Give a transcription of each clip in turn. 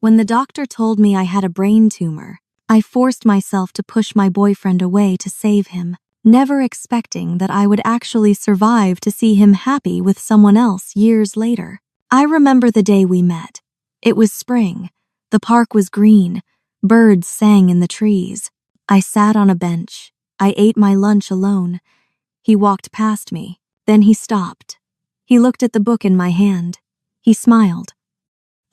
When the doctor told me I had a brain tumor, I forced myself to push my boyfriend away to save him, never expecting that I would actually survive to see him happy with someone else years later. I remember the day we met. It was spring. The park was green. Birds sang in the trees. I sat on a bench. I ate my lunch alone. He walked past me. Then he stopped. He looked at the book in my hand. He smiled.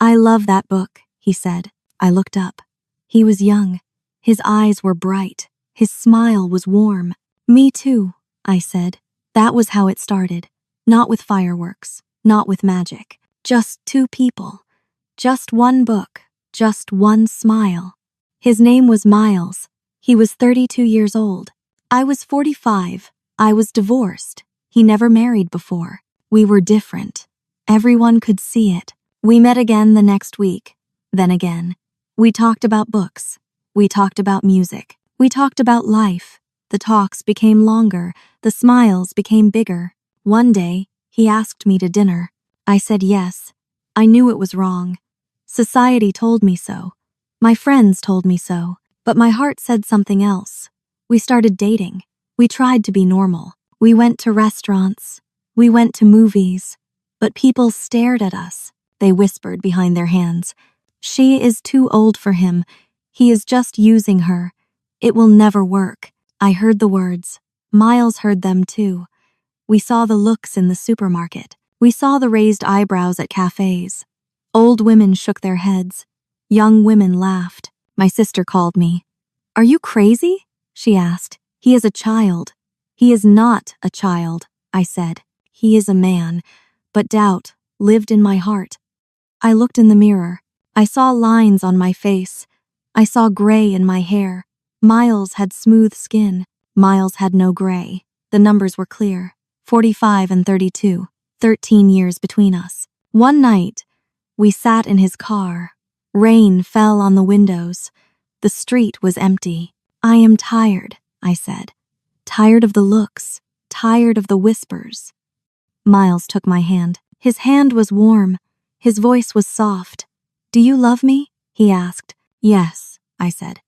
"I love that book," he said. I looked up. He was young. His eyes were bright. His smile was warm. "Me too," I said. That was how it started. Not with fireworks, not with magic. Just two people. Just one book. Just one smile. His name was Miles. He was 32 years old. I was 45. I was divorced. He never married before. We were different. Everyone could see it. We met again the next week. Then again. We talked about books. We talked about music. We talked about life. The talks became longer. The smiles became bigger. One day, he asked me to dinner. I said yes. I knew it was wrong. Society told me so. My friends told me so. But my heart said something else. We started dating. We tried to be normal. We went to restaurants. We went to movies. But people stared at us. They whispered behind their hands. "She is too old for him. He is just using her. It will never work." I heard the words. Miles heard them too. We saw the looks in the supermarket. We saw the raised eyebrows at cafes. Old women shook their heads. Young women laughed. My sister called me. "Are you crazy?" she asked. "He is a child." "He is not a child," I said. "He is a man." But doubt lived in my heart. I looked in the mirror. I saw lines on my face. I saw gray in my hair. Miles had smooth skin. Miles had no gray. The numbers were clear. 45 and 32. 13 years between us. One night, we sat in his car. Rain fell on the windows. The street was empty. "I am tired," I said. Tired of the looks. Tired of the whispers. Miles took my hand. His hand was warm. His voice was soft. "Do you love me?" he asked. "Yes," I said.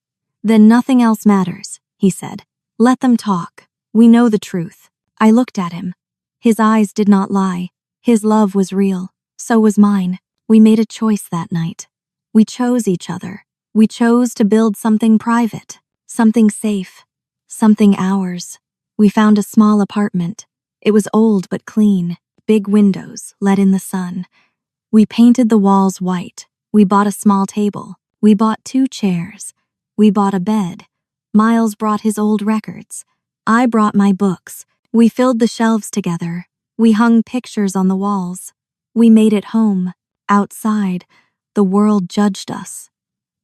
"Then nothing else matters," he said. "Let them talk. We know the truth." I looked at him. His eyes did not lie. His love was real. So was mine. We made a choice that night. We chose each other. We chose to build something private, something safe, something ours. We found a small apartment. It was old but clean. Big windows let in the sun. We painted the walls white. We bought a small table. We bought 2 chairs. We bought a bed. Miles brought his old records. I brought my books. We filled the shelves together. We hung pictures on the walls. We made it home. Outside, the world judged us.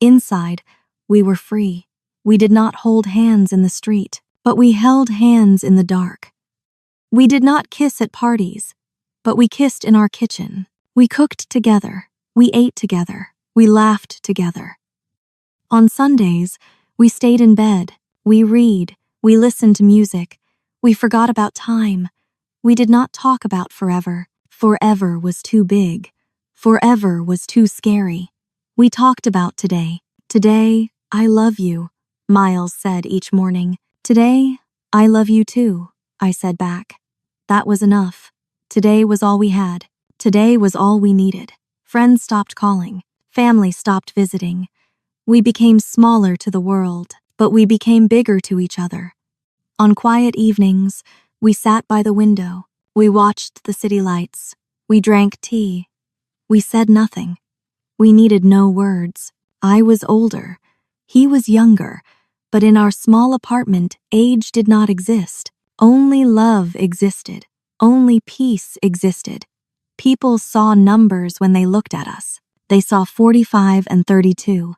Inside, we were free. We did not hold hands in the street, but we held hands in the dark. We did not kiss at parties, but we kissed in our kitchen. We cooked together. We ate together. We laughed together. On Sundays, we stayed in bed. We read. We listened to music. We forgot about time. We did not talk about forever. Forever was too big. Forever was too scary. We talked about today. "Today, I love you," Miles said each morning. "Today, I love you too," I said back. That was enough. Today was all we had. Today was all we needed. Friends stopped calling. Family stopped visiting. We became smaller to the world, but we became bigger to each other. On quiet evenings, we sat by the window. We watched the city lights. We drank tea. We said nothing. We needed no words. I was older. He was younger. But in our small apartment, age did not exist. Only love existed. Only peace existed. People saw numbers when they looked at us. They saw 45 and 32.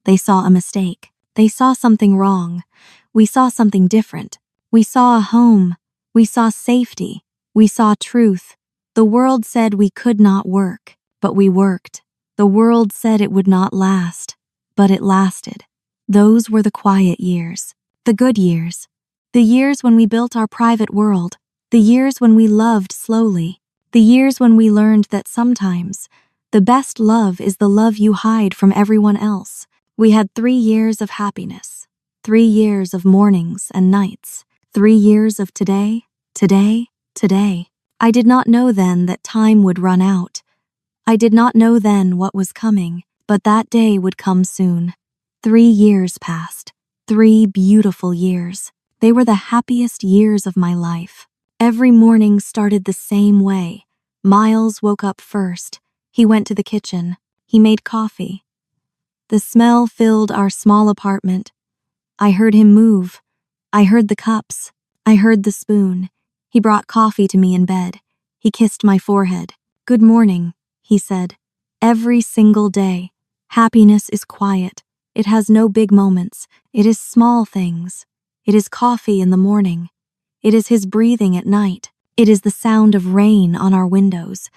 They saw a mistake. They saw something wrong. We saw something different. We saw a home. We saw safety. We saw truth. The world said we could not work, but we worked. The world said it would not last, but it lasted. Those were the quiet years, the good years, the years when we built our private world, the years when we loved slowly, the years when we learned that sometimes The best love is the love you hide from everyone else. We had 3 years of happiness, 3 years of mornings and nights, 3 years of today, today, today. I did not know then that time would run out. I did not know then what was coming, but that day would come soon. 3 years passed, 3 beautiful years. They were the happiest years of my life. Every morning started the same way. Miles woke up first. He went to the kitchen. He made coffee. The smell filled our small apartment. I heard him move. I heard the cups. I heard the spoon. He brought coffee to me in bed. He kissed my forehead. "Good morning," he said. Every single day. Happiness is quiet. It has no big moments. It is small things. It is coffee in the morning. It is his breathing at night. It is the sound of rain on our windows.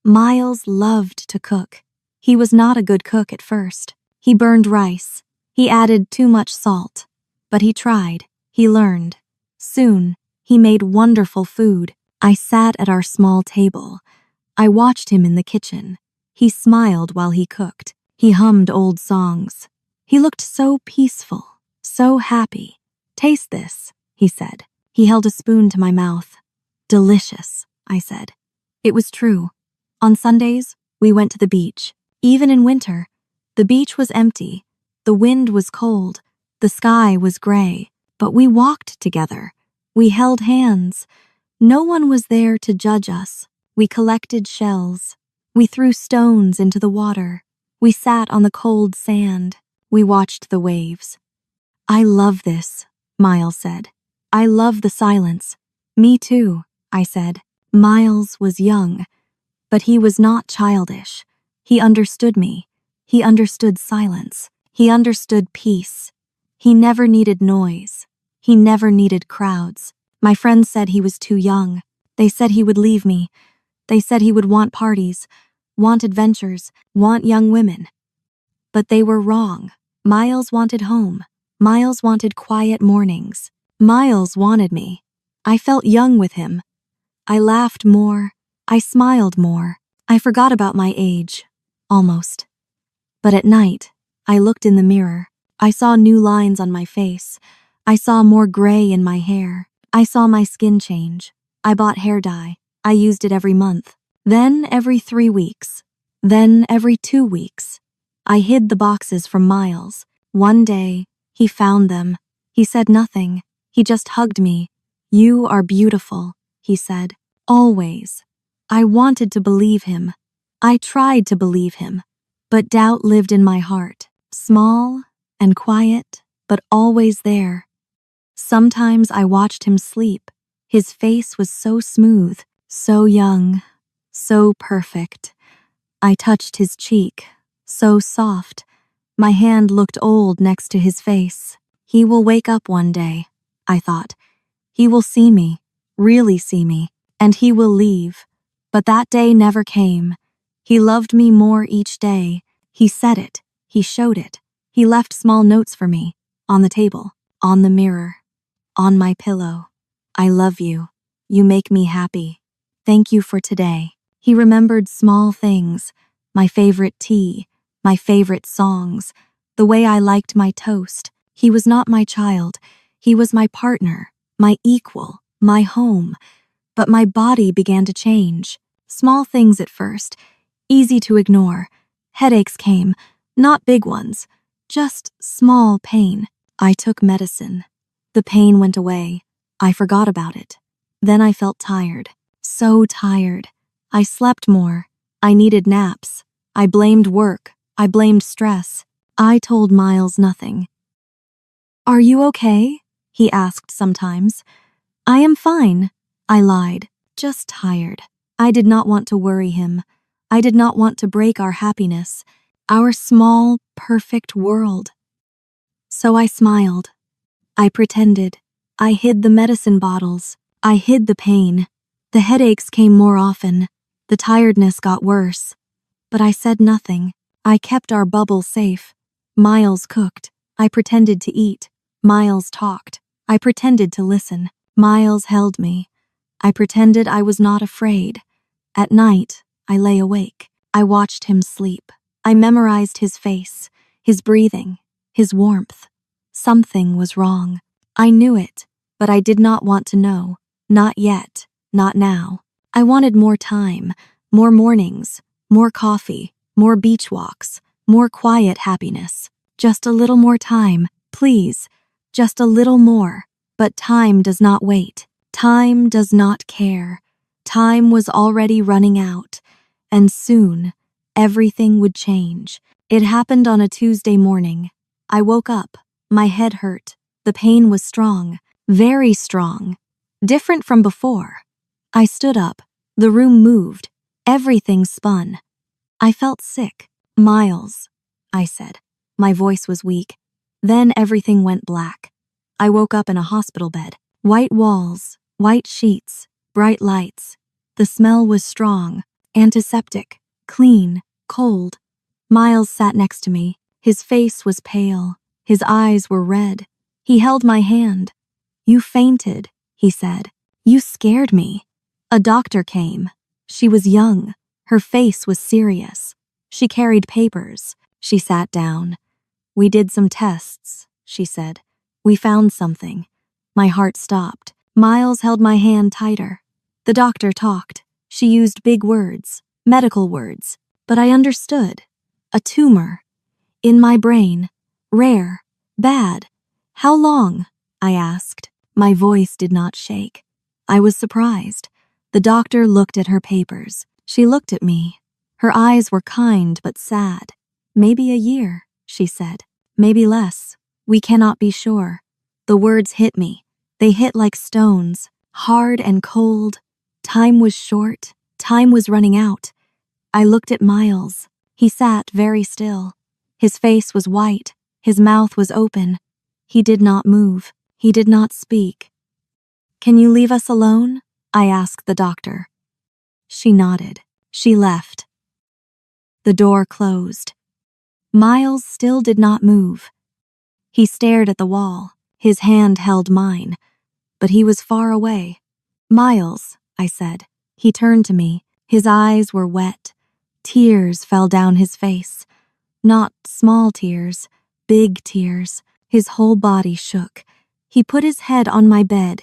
Miles loved to cook. He was not a good cook at first. He burned rice. He added too much salt. But he tried. He learned. Soon, he made wonderful food. I sat at our small table. I watched him in the kitchen. He smiled while he cooked. He hummed old songs. He looked so peaceful, so happy. "Taste this," he said. He held a spoon to my mouth. "Delicious," I said. It was true. On Sundays, we went to the beach. Even in winter, the beach was empty. The wind was cold. The sky was gray. But we walked together. We held hands. No one was there to judge us. We collected shells. We threw stones into the water. We sat on the cold sand. We watched the waves. "I love this," Miles said. "I love the silence." "Me too," I said. Miles was young, but he was not childish. He understood me. He understood silence. He understood peace. He never needed noise. He never needed crowds. My friends said he was too young. They said he would leave me. They said he would want parties, want adventures, want young women. But they were wrong. Miles wanted home. Miles wanted quiet mornings. Miles wanted me. I felt young with him. I laughed more. I smiled more. I forgot about my age. Almost. But at night, I looked in the mirror. I saw new lines on my face. I saw more gray in my hair. I saw my skin change. I bought hair dye. I used it every month. Then every 3 weeks. Then every 2 weeks. I hid the boxes from Miles. One day, he found them. He said nothing. He just hugged me. "You are beautiful," he said. Always. I wanted to believe him. I tried to believe him. But doubt lived in my heart. Small and quiet, but always there. Sometimes I watched him sleep. His face was so smooth, so young, so perfect. I touched his cheek, so soft. My hand looked old next to his face. He will wake up one day, I thought. He will see me, really see me, and he will leave. But that day never came. He loved me more each day. He said it. He showed it. He left small notes for me, on the table, on the mirror, on my pillow. "I love you. You make me happy. Thank you for today." He remembered small things, my favorite tea, my favorite songs, the way I liked my toast. He was not my child. He was my partner, my equal, my home. But my body began to change. Small things at first, easy to ignore. Headaches came, not big ones, just small pain. I took medicine. The pain went away. I forgot about it. Then I felt tired, so tired. I slept more. I needed naps. I blamed work. I blamed stress. I told Miles nothing. "Are you okay?" he asked sometimes. "I am fine," I lied, just tired. I did not want to worry him. I did not want to break our happiness, our small, perfect world. So I smiled. I pretended. I hid the medicine bottles. I hid the pain. The headaches came more often. The tiredness got worse. But I said nothing. I kept our bubble safe. Miles cooked. I pretended to eat. Miles talked. I pretended to listen. Miles held me. I pretended I was not afraid. At night, I lay awake. I watched him sleep. I memorized his face, his breathing, his warmth. Something was wrong. I knew it, but I did not want to know. Not yet, not now. I wanted more time, more mornings, more coffee, more beach walks, more quiet happiness. Just a little more time, please. Just a little more. But time does not wait. Time does not care. Time was already running out, and soon, everything would change. It happened on a Tuesday morning. I woke up. My head hurt. The pain was strong, very strong, different from before. I stood up. The room moved. Everything spun. I felt sick. Miles, I said. My voice was weak. Then everything went black. I woke up in a hospital bed. White walls, white sheets, bright lights. The smell was strong, antiseptic, clean, cold. Miles sat next to me. His face was pale. His eyes were red. He held my hand. "You fainted," he said. "You scared me." A doctor came. She was young. Her face was serious. She carried papers. She sat down. "We did some tests," she said. "We found something." My heart stopped. Miles held my hand tighter. The doctor talked. She used big words, medical words, but I understood. A tumor. In my brain. Rare. Bad. "How long?" I asked. My voice did not shake. I was surprised. The doctor looked at her papers. She looked at me. Her eyes were kind but sad. "Maybe a year," she said. "Maybe less. We cannot be sure." The words hit me. They hit like stones, hard and cold. Time was short. Time was running out. I looked at Miles. He sat very still. His face was white. His mouth was open. He did not move. He did not speak. "Can you leave us alone?" I asked the doctor. She nodded. She left. The door closed. Miles still did not move. He stared at the wall. His hand held mine, but he was far away. "Miles," I said. He turned to me. His eyes were wet. Tears fell down his face. Not small tears, big tears. His whole body shook. He put his head on my bed.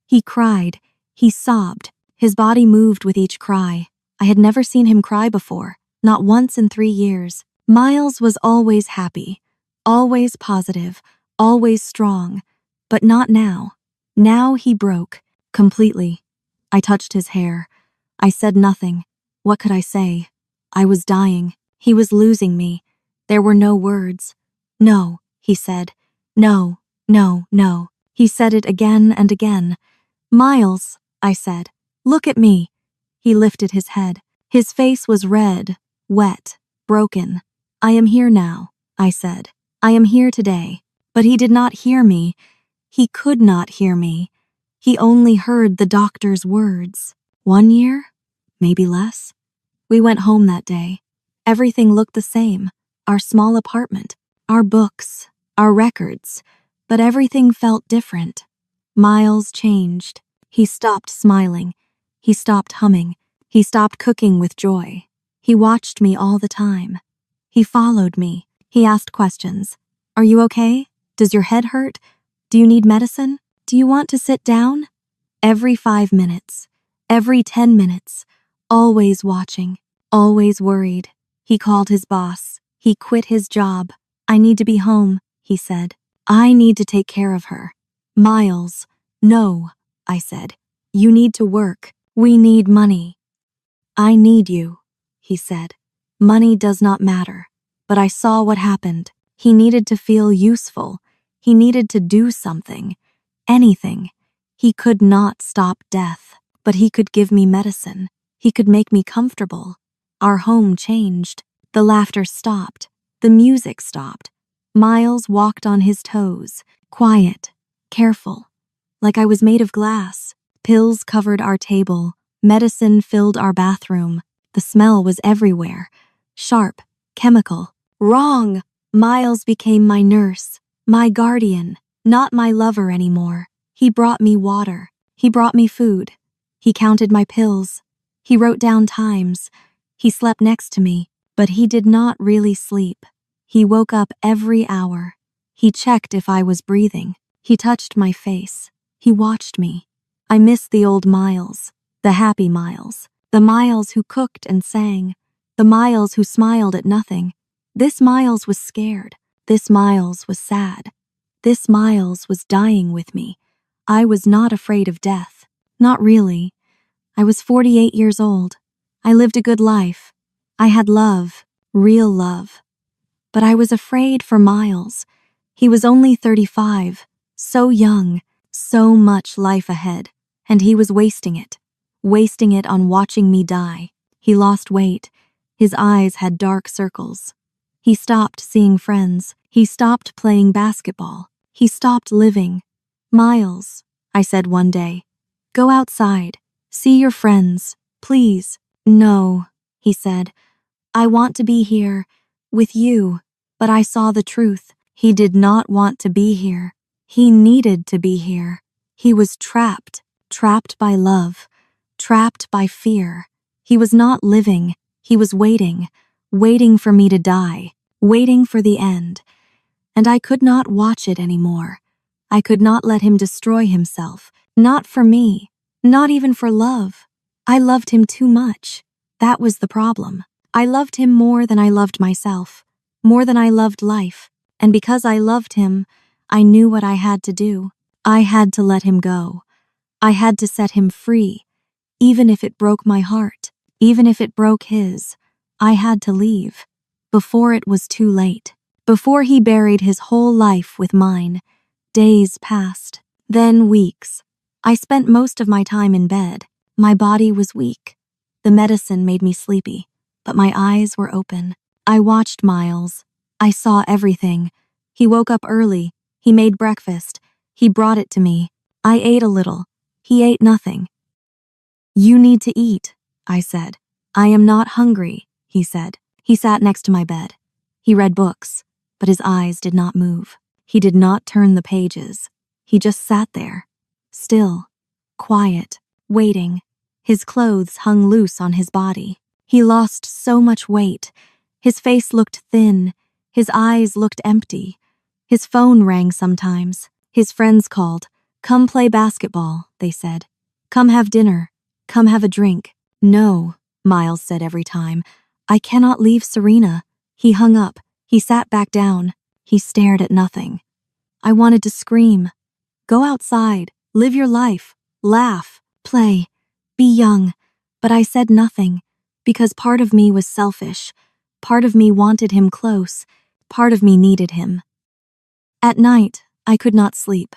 He cried. He sobbed. His body moved with each cry. I had never seen him cry before, not once in 3 years. Miles was always happy, always positive, always strong, but not now. Now he broke, completely. I touched his hair. I said nothing. What could I say? I was dying. He was losing me. There were no words. "No," he said. "No, no, no." He said it again and again. "Miles," I said. "Look at me." He lifted his head. His face was red, wet, broken. "I am here now," I said. "I am here today." But he did not hear me. He could not hear me. He only heard the doctor's words. 1 year? Maybe less. We went home that day. Everything looked the same. Our small apartment, our books, our records, but everything felt different. Miles changed. He stopped smiling. He stopped humming. He stopped cooking with joy. He watched me all the time. He followed me. He asked questions. "Are you okay? Does your head hurt? Do you need medicine? Do you want to sit down?" Every 5 minutes, every 10 minutes, always watching, always worried. He called his boss. He quit his job. "I need to be home," he said. "I need to take care of her." "Miles, no," I said. "You need to work. We need money." "I need you," he said. "Money does not matter." But I saw what happened. He needed to feel useful. He needed to do something. Anything. He could not stop death, but he could give me medicine. He could make me comfortable. Our home changed. The laughter stopped. The music stopped. Miles walked on his toes, quiet, careful, like I was made of glass. Pills covered our table. Medicine filled our bathroom. The smell was everywhere. Sharp, chemical. Wrong! Miles became my nurse, my guardian, not my lover anymore. He brought me water. He brought me food. He counted my pills. He wrote down times. He slept next to me, but he did not really sleep. He woke up every hour. He checked if I was breathing. He touched my face. He watched me. I miss the old Miles, the happy Miles, the Miles who cooked and sang, the Miles who smiled at nothing. This Miles was scared. This Miles was sad. This Miles was dying with me. I was not afraid of death. Not really. I was 48 years old. I lived a good life. I had love, real love. But I was afraid for Miles. He was only 35, so young, so much life ahead, and he was wasting it on watching me die. He lost weight. His eyes had dark circles. He stopped seeing friends. He stopped playing basketball. He stopped living. Miles, I said one day, go outside. See your friends, please. No, he said. I want to be here, with you. But I saw the truth. He did not want to be here. He needed to be here. He was trapped by love, trapped by fear. He was not living. He was waiting for me to die, waiting for the end. And I could not watch it anymore. I could not let him destroy himself. Not for me, not even for love. I loved him too much. That was the problem. I loved him more than I loved myself, more than I loved life. And because I loved him, I knew what I had to do. I had to let him go. I had to set him free. Even if it broke my heart, even if it broke his, I had to leave. Before it was too late. Before he buried his whole life with mine. Days passed, then weeks. I spent most of my time in bed. My body was weak. The medicine made me sleepy, but my eyes were open. I watched Miles. I saw everything. He woke up early. He made breakfast. He brought it to me. I ate a little. He ate nothing. You need to eat, I said. I am not hungry, he said. He sat next to my bed. He read books, but his eyes did not move. He did not turn the pages. He just sat there, still, quiet, waiting. His clothes hung loose on his body. He lost so much weight. His face looked thin. His eyes looked empty. His phone rang sometimes. His friends called. Come play basketball, they said. Come have dinner. Come have a drink. No, Miles said every time. I cannot leave Serena. He hung up. He sat back down. He stared at nothing. I wanted to scream. Go outside. Live your life. Laugh. Play. Be young. But I said nothing, because part of me was selfish. Part of me wanted him close. Part of me needed him. At night, I could not sleep.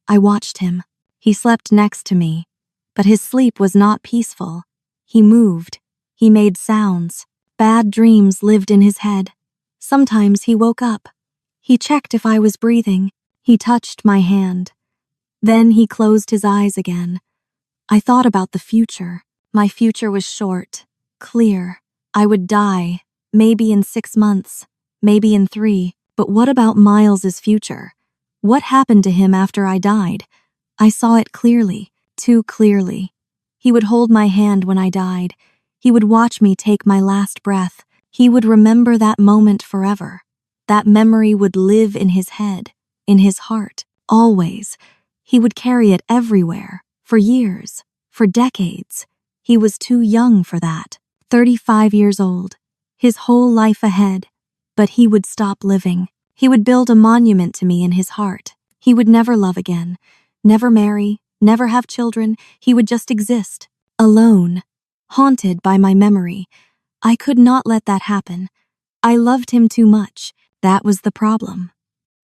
I watched him. He slept next to me. But his sleep was not peaceful. He moved. He made sounds. Bad dreams lived in his head. Sometimes he woke up. He checked if I was breathing. He touched my hand. Then he closed his eyes again. I thought about the future. My future was short, clear. I would die, maybe in 6 months, maybe in 3. But what about Miles's future? What happened to him after I died? I saw it clearly, too clearly. He would hold my hand when I died. He would watch me take my last breath. He would remember that moment forever. That memory would live in his head, in his heart, always. He would carry it everywhere, for years, for decades. He was too young for that. 35 years old, his whole life ahead. But he would stop living. He would build a monument to me in his heart. He would never love again, never marry, never have children. He would just exist, alone, haunted by my memory. I could not let that happen. I loved him too much. That was the problem.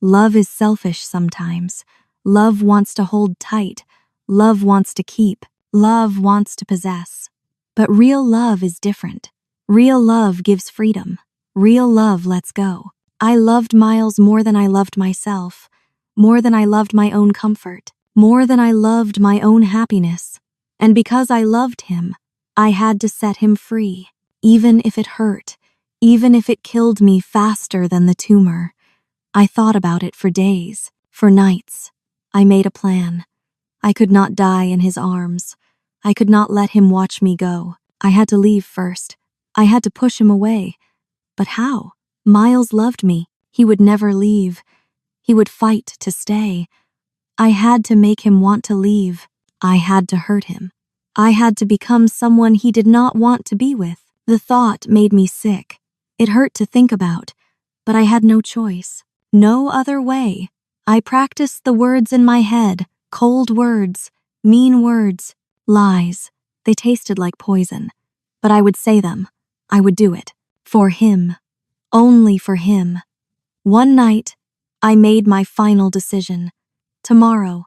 Love is selfish sometimes. Love wants to hold tight. Love wants to keep. Love wants to possess. But real love is different. Real love gives freedom. Real love lets go. I loved Miles more than I loved myself, more than I loved my own comfort, more than I loved my own happiness. And because I loved him, I had to set him free, even if it hurt, even if it killed me faster than the tumor. I thought about it for days, for nights. I made a plan. I could not die in his arms. I could not let him watch me go. I had to leave first. I had to push him away. But how? Miles loved me. He would never leave. He would fight to stay. I had to make him want to leave. I had to hurt him. I had to become someone he did not want to be with. The thought made me sick. It hurt to think about, but I had no choice. No other way. I practiced the words in my head, cold words, mean words, lies. They tasted like poison, but I would say them. I would do it. For him. Only for him. One night, I made my final decision. Tomorrow.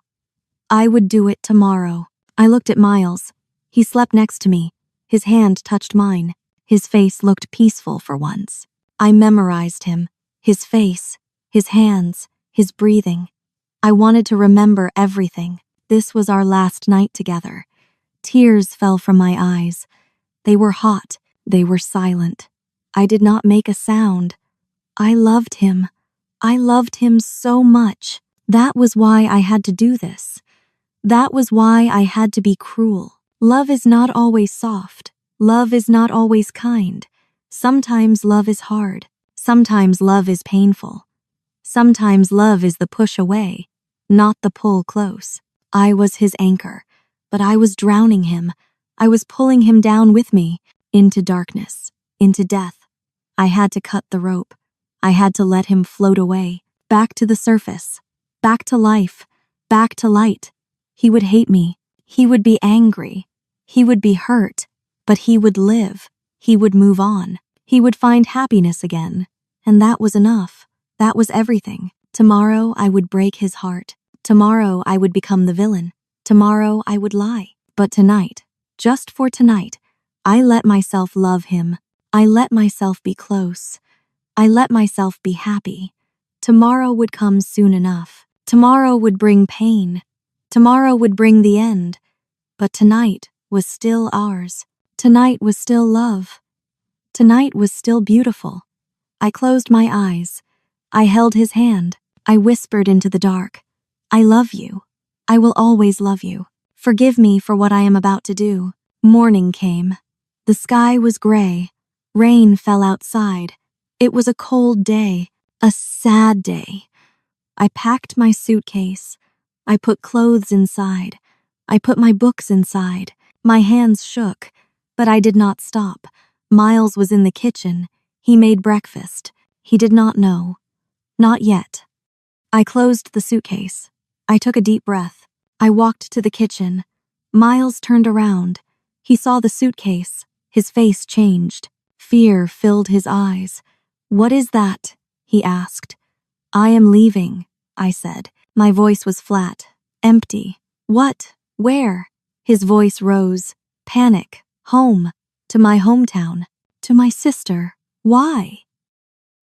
I would do it tomorrow. I looked at Miles. He slept next to me. His hand touched mine. His face looked peaceful for once. I memorized him. His face, his hands, his breathing. I wanted to remember everything. This was our last night together. Tears fell from my eyes. They were hot. They were silent. I did not make a sound. I loved him. I loved him so much. That was why I had to do this. That was why I had to be cruel. Love is not always soft. Love is not always kind. Sometimes love is hard. Sometimes love is painful. Sometimes love is the push away, not the pull close. I was his anchor, but I was drowning him. I was pulling him down with me, into darkness, into death. I had to cut the rope. I had to let him float away, back to the surface, back to life, back to light. He would hate me. He would be angry. He would be hurt, but he would live. He would move on. He would find happiness again. And that was enough. That was everything. Tomorrow I would break his heart. Tomorrow I would become the villain. Tomorrow I would lie. But tonight, just for tonight, I let myself love him. I let myself be close. I let myself be happy. Tomorrow would come soon enough. Tomorrow would bring pain. Tomorrow would bring the end. But tonight was still ours. Tonight was still love. Tonight was still beautiful. I closed my eyes. I held his hand. I whispered into the dark. I love you. I will always love you. Forgive me for what I am about to do. Morning came. The sky was gray. Rain fell outside. It was a cold day, a sad day. I packed my suitcase. I put clothes inside. I put my books inside. My hands shook, but I did not stop. Miles was in the kitchen. He made breakfast. He did not know. Not yet. I closed the suitcase. I took a deep breath. I walked to the kitchen. Miles turned around. He saw the suitcase. His face changed. Fear filled his eyes. "What is that?" he asked. "I am leaving," I said. My voice was flat, empty. "What? Where?" His voice rose. "Panic. Home. To my hometown. To my sister. Why?"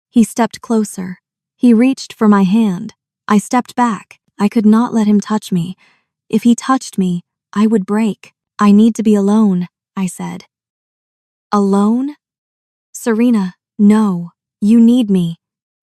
He stepped closer. He reached for my hand. I stepped back. I could not let him touch me. If he touched me, I would break. "I need to be alone," I said. "Alone?" "Serena, no. You need me.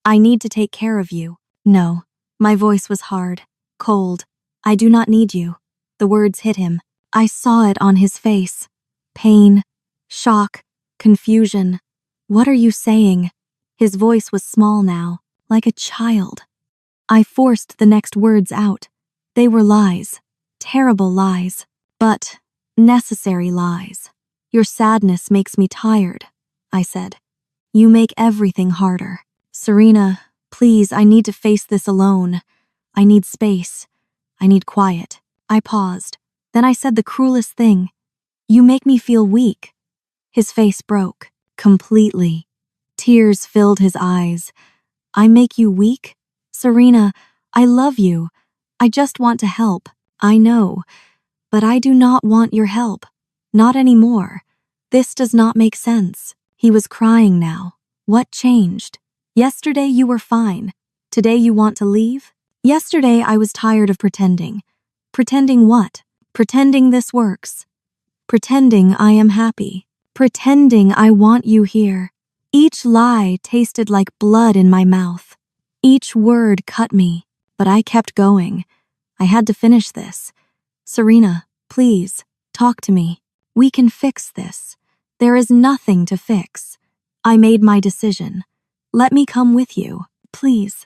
I need to take care of you." "No." My voice was hard, cold. "I do not need you." The words hit him. I saw it on his face. Pain, shock, confusion. "What are you saying?" His voice was small now, like a child. I forced the next words out. They were lies, terrible lies, but necessary lies. "Your sadness makes me tired," I said. "You make everything harder." "Serena, please, I need to face this alone. I need space. I need quiet." I paused. Then I said the cruelest thing. "You make me feel weak." His face broke, completely. Tears filled his eyes. "I make you weak? Serena, I love you. I just want to help. I know. But I do not want your help. Not anymore. This does not make sense." He was crying now. "What changed? Yesterday you were fine. Today you want to leave?" "Yesterday I was tired of pretending." "Pretending what?" "Pretending this works. Pretending I am happy. Pretending I want you here." Each lie tasted like blood in my mouth. Each word cut me, but I kept going. I had to finish this. "Serena, please, talk to me. We can fix this. There is nothing to fix. I made my decision. Let me come with you, please.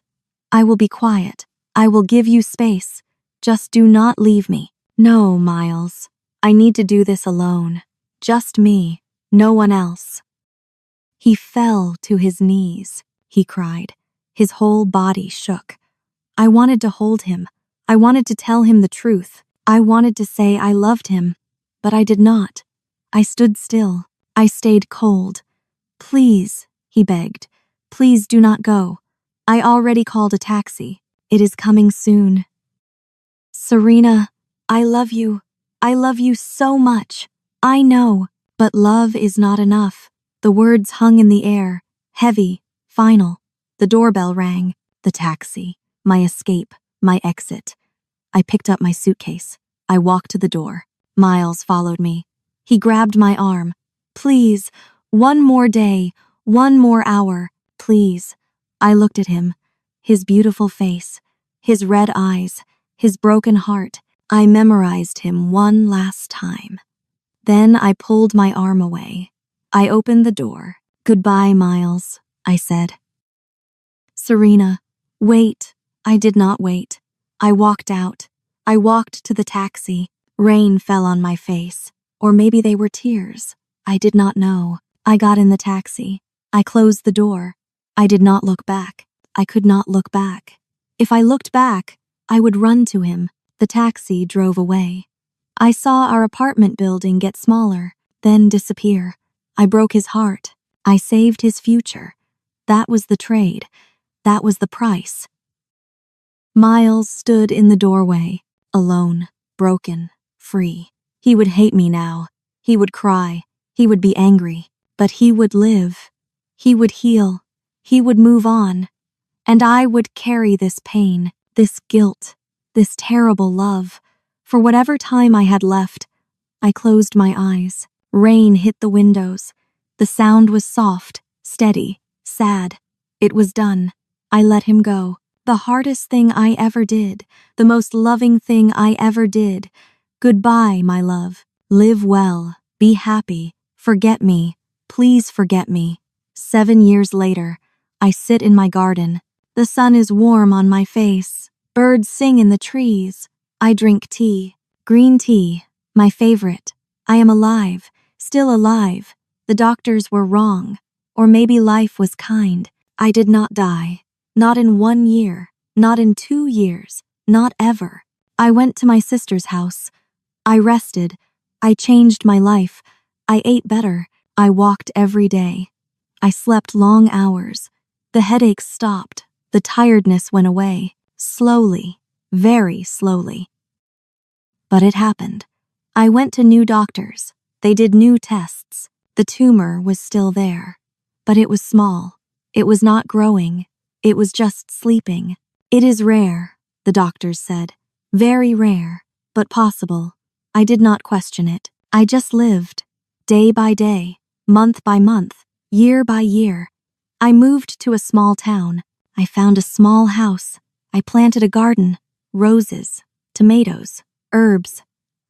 I will be quiet. I will give you space. Just do not leave me. No, Miles. I need to do this alone. Just me, no one else. He fell to his knees. He cried. His whole body shook. I wanted to hold him. I wanted to tell him the truth. I wanted to say I loved him, but I did not. I stood still. I stayed cold. Please, he begged. Please do not go. I already called a taxi. It is coming soon. Serena, I love you. I love you so much. I know, but love is not enough. The words hung in the air, heavy, final. The doorbell rang. The taxi. My escape. My exit. I picked up my suitcase. I walked to the door. Miles followed me. He grabbed my arm. Please, one more day, one more hour, please. I looked at him. His beautiful face, his red eyes, his broken heart. I memorized him one last time. Then I pulled my arm away. I opened the door. Goodbye, Miles, I said. Serena, wait. I did not wait. I walked out. I walked to the taxi. Rain fell on my face. Or maybe they were tears. I did not know. I got in the taxi. I closed the door. I did not look back. I could not look back. If I looked back, I would run to him. The taxi drove away. I saw our apartment building get smaller, then disappear. I broke his heart. I saved his future. That was the trade. That was the price. Miles stood in the doorway, alone, broken, free. He would hate me now. He would cry. He would be angry. But he would live. He would heal. He would move on. And I would carry this pain, this guilt, this terrible love. For whatever time I had left, I closed my eyes. Rain hit the windows. The sound was soft, steady, sad. It was done. I let him go. The hardest thing I ever did. The most loving thing I ever did. Goodbye, my love. Live well. Be happy. Forget me. Please forget me. 7 years later, I sit in my garden. The sun is warm on my face. Birds sing in the trees. I drink tea. Green tea. My favorite. I am alive. Still alive. The doctors were wrong. Or maybe life was kind. I did not die. Not in 1 year. Not in 2 years. Not ever. I went to my sister's house. I rested. I changed my life. I ate better. I walked every day. I slept long hours. The headaches stopped. The tiredness went away. Slowly. Very slowly. But it happened. I went to new doctors. They did new tests. The tumor was still there. But it was small. It was not growing. It was just sleeping. It is rare, the doctors said. Very rare, but possible. I did not question it. I just lived. Day by day, month by month, year by year. I moved to a small town. I found a small house. I planted a garden. Roses, tomatoes, herbs.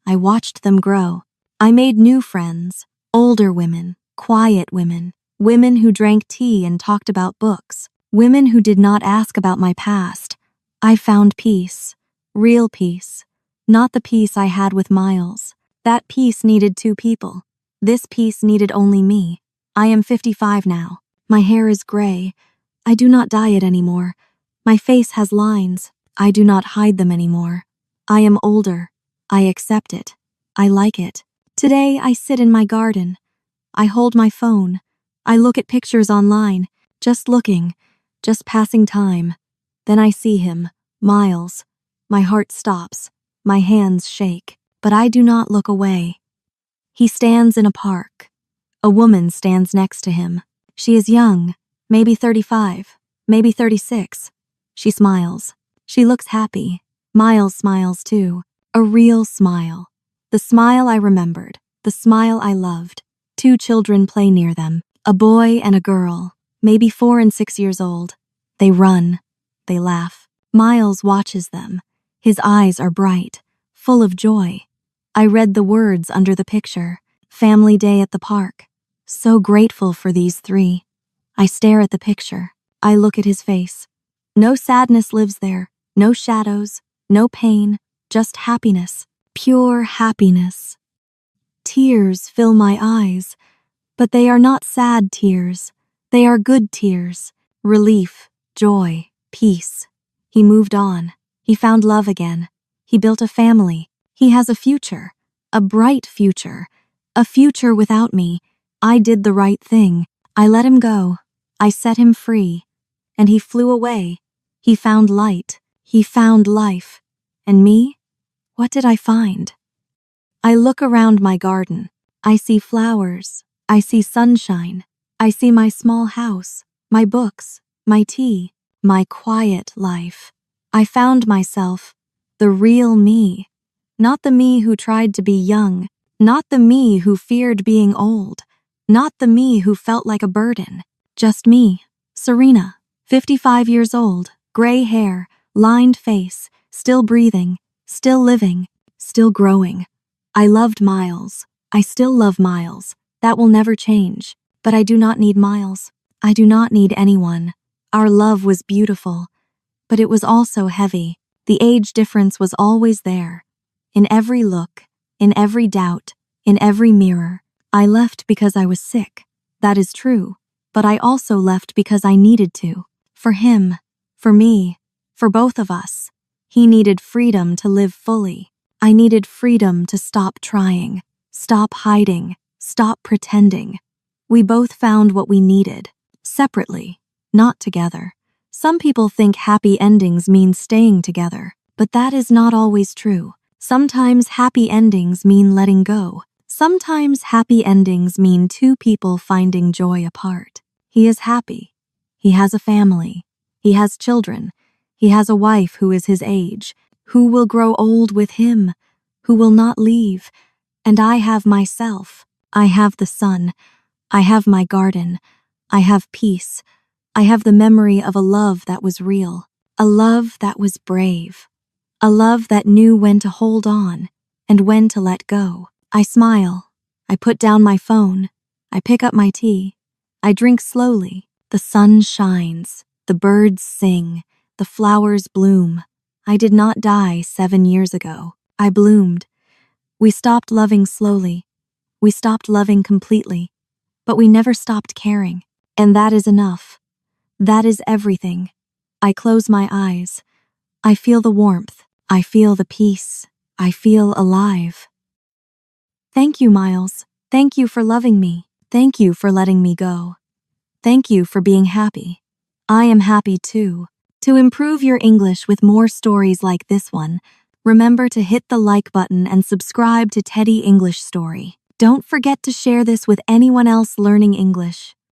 I watched them grow. I made new friends. Older women, quiet women. Women who drank tea and talked about books. Women who did not ask about my past. I found peace. Real peace. Not the peace I had with Miles. That peace needed 2 people. This peace needed only me. I am 55 now. My hair is gray. I do not dye it anymore. My face has lines. I do not hide them anymore. I am older. I accept it. I like it. Today I sit in my garden. I hold my phone. I look at pictures online, just looking, just passing time. Then I see him, Miles. My heart stops. My hands shake. But I do not look away. He stands in a park. A woman stands next to him. She is young, maybe 35, maybe 36. She smiles. She looks happy. Miles smiles too. A real smile. The smile I remembered. The smile I loved. 2 children play near them. A boy and a girl, maybe 4 and 6 years old. They run. They laugh. Miles watches them. His eyes are bright, full of joy. I read the words under the picture. Family day at the park. So grateful for these three. I stare at the picture. I look at his face. No sadness lives there, no shadows, no pain, just happiness, pure happiness. Tears fill my eyes, but they are not sad tears. They are good tears, relief, joy, peace. He moved on. He found love again. He built a family. He has a future, a bright future, a future without me. I did the right thing. I let him go. I set him free. And he flew away. He found light. He found life. And me? What did I find? I look around my garden. I see flowers. I see sunshine. I see my small house, my books, my tea, my quiet life. I found myself, the real me. Not the me who tried to be young. Not the me who feared being old. Not the me who felt like a burden. Just me, Serena, 55 years old, gray hair, lined face, still breathing, still living, still growing. I loved Miles. I still love Miles. That will never change. But I do not need Miles. I do not need anyone. Our love was beautiful, but it was also heavy. The age difference was always there. In every look, in every doubt, in every mirror. I left because I was sick. That is true. But I also left because I needed to. For him, for me, for both of us. He needed freedom to live fully. I needed freedom to stop trying, stop hiding, stop pretending. We both found what we needed, separately, not together. Some people think happy endings mean staying together, but that is not always true. Sometimes happy endings mean letting go. Sometimes happy endings mean two people finding joy apart. He is happy. He has a family. He has children. He has a wife who is his age, who will grow old with him, who will not leave. And I have myself. I have the sun. I have my garden. I have peace. I have the memory of a love that was real, a love that was brave, a love that knew when to hold on and when to let go. I smile. I put down my phone. I pick up my tea. I drink slowly. The sun shines. The birds sing. The flowers bloom. I did not die 7 years ago. I bloomed. We stopped loving slowly. We stopped loving completely. But we never stopped caring. And that is enough. That is everything. I close my eyes. I feel the warmth. I feel the peace. I feel alive. Thank you, Miles. Thank you for loving me. Thank you for letting me go. Thank you for being happy. I am happy too. To improve your English with more stories like this one, remember to hit the like button and subscribe to Teddy English Story. Don't forget to share this with anyone else learning English.